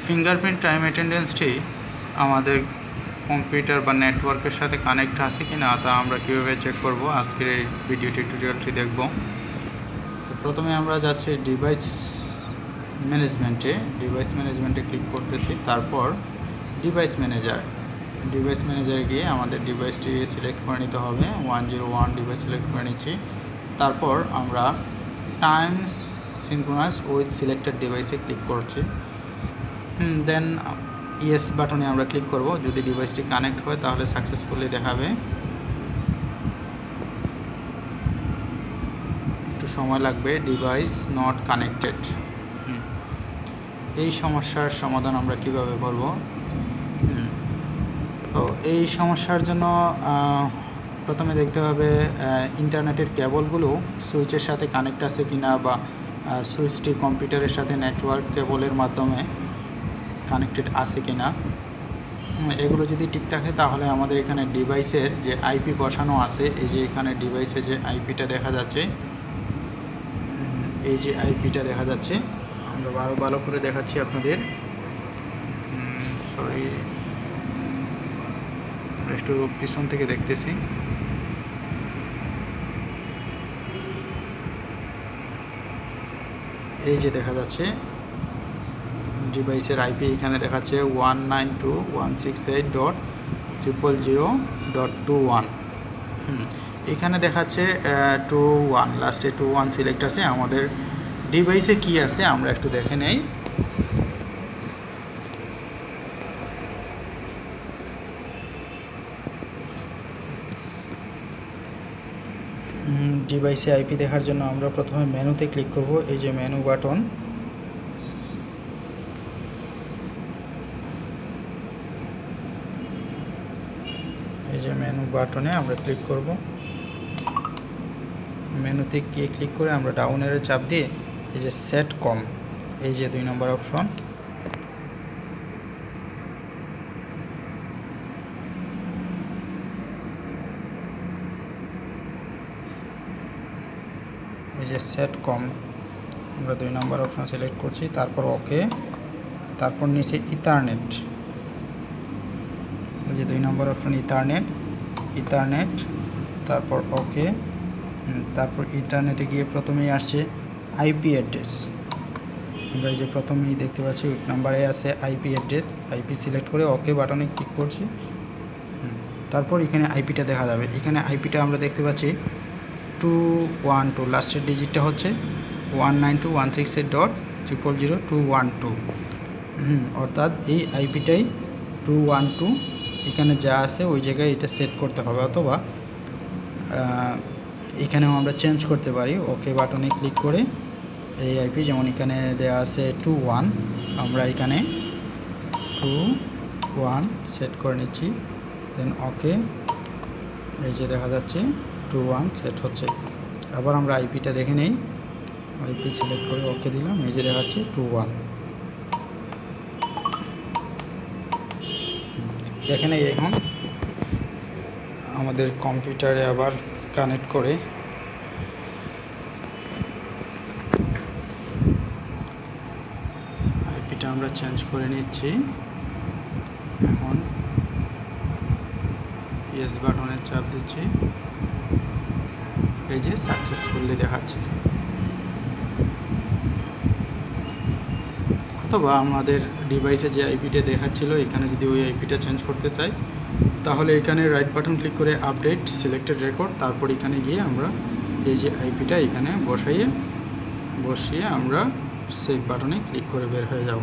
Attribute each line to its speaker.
Speaker 1: Fingerprint time অ্যাটেন্ডেন্সটি আমাদের computer বা নেটওয়ার্কের সাথে কানেক্ট আছে কি না তা আমরা কীভাবে চেক করব আজকের এই ভিডিও টিউটোরিয়ালটি দেখব। তো প্রথমে আমরা যাচ্ছি ডিভাইস ম্যানেজমেন্টে ক্লিক করতেছি। তারপর ডিভাইস ম্যানেজারে গিয়ে আমাদের ডিভাইসটি সিলেক্ট করে নিতে হবে। 101 ডিভাইস সিলেক্ট করে নিচ্ছি। তারপর আমরা টাইম সিনক্রোনাইজ উইথ সিলেক্টেড ডিভাইসে ক্লিক করছি। দেন ইয়েস বাটনে আমরা ক্লিক করব। যদি ডিভাইসটি কানেক্ট হয় তাহলে সাকসেসফুলি দেখাবে। একটু সময় লাগবে। Device not connected. এই সমস্যার সমাধান আমরা কিভাবে করব? তো এই সমস্যার জন্য প্রথমে দেখতে হবে ইন্টারনেটের কেবলগুলো সুইচের সাথে কানেক্ট আছে কিনা, বা সুইচটি কম্পিউটারের সাথে নেটওয়ার্ক কেবলের মাধ্যমে কানেক্টেড আছে কিনা। এগুলো যদি ঠিক থাকে তাহলে আমাদের এখানে ডিভাইসের যে আইপি বসানো আছে, এই যে এখানে ডিভাইসে যে আইপিটা দেখা যাচ্ছে, এই যে আইপিটা দেখা যাচ্ছে, আমরা আরও ভালো করে দেখাচ্ছি আপনাদের। সরি, একটু পিছন থেকে দেখতেছি। এই যে দেখা যাচ্ছে ডিভাইসের আইপি এখানে দেখাচ্ছে 192.168.000.21। এখানে দেখাচ্ছে 21, লাস্টে 21 সিলেক্ট আছে। আমাদের ডিভাইসে কি আছে আমরা একটু দেখে নেই। ডিভাইসে আইপি দেখার জন্য আমরা প্রথমে মেনুতে ক্লিক করব। এই যে মেনু বাটন, এই যে মেনু বাটনে আমরা ক্লিক করব। মেনুতে গিয়ে ক্লিক করে আমরা ডাউন এর চাপ দিয়ে এই যে সেট কম, এই যে 2 নম্বর অপশন, এই যে সেট কম, আমরা 2 নম্বর অপশন সিলেক্ট করছি। তারপর ওকে, তারপর নিচে ইথারনেট, এই যে 2 নম্বর অপশন ইথারনেট, তারপর ওকে। তারপর ইন্টারনেটে গিয়ে প্রথমেই আসছে আইপি অ্যাড্রেস। আমরা এই যে প্রথমেই দেখতে পাচ্ছি নাম্বারে আছে আইপি অ্যাড্রেস, আইপি সিলেক্ট করে ওকে বাটনে ক্লিক করছি। তারপর এখানে আইপিটা দেখা যাবে। এখানে আইপিটা আমরা দেখতে পাচ্ছি 212, লাস্টের ডিজিটটা হচ্ছে 192.168.000.212। অর্থাৎ এই আইপিটাই 212, এখানে যা আছে ওই জায়গায় এটা সেট করতে হবে, অথবা এখানেও আমরা চেঞ্জ করতে পারি। ওকে বাটনে ক্লিক করে এই আইপি, যেমন এখানে দেওয়া আছে 21, আমরা এখানে 21 সেট করে নিচ্ছি। দেন ওকে, এই যে দেখা যাচ্ছে 21 সেট হচ্ছে। আবার আমরা আইপিটা দেখে নেই। আইপি সিলেক্ট করে ওকে দিলাম, এই যে দেখাচ্ছে 21। দেখে নেই এখন আমাদের কম্পিউটারে আবার কানেক্ট করে আইপিটা আমরা চেঞ্জ করে নিচ্ছি। এখন ইয়েস বাটনে চাপ দিচ্ছি, এই যে সাকসেসফুলি দেখাচ্ছে। অথবা আমাদের ডিভাইসে যে আইপিটা দেখাচ্ছিল এখানে যদি ওই আইপিটা চেঞ্জ করতে চাই তাহলে এখানে রাইট বাটন ক্লিক করে আপডেট সিলেক্টেড রেকর্ড, তারপর এখানে গিয়ে আমরা এই যে আইপিটা এখানে বসিয়ে আমরা সেভ বাটনে ক্লিক করে বের হয়ে যাব।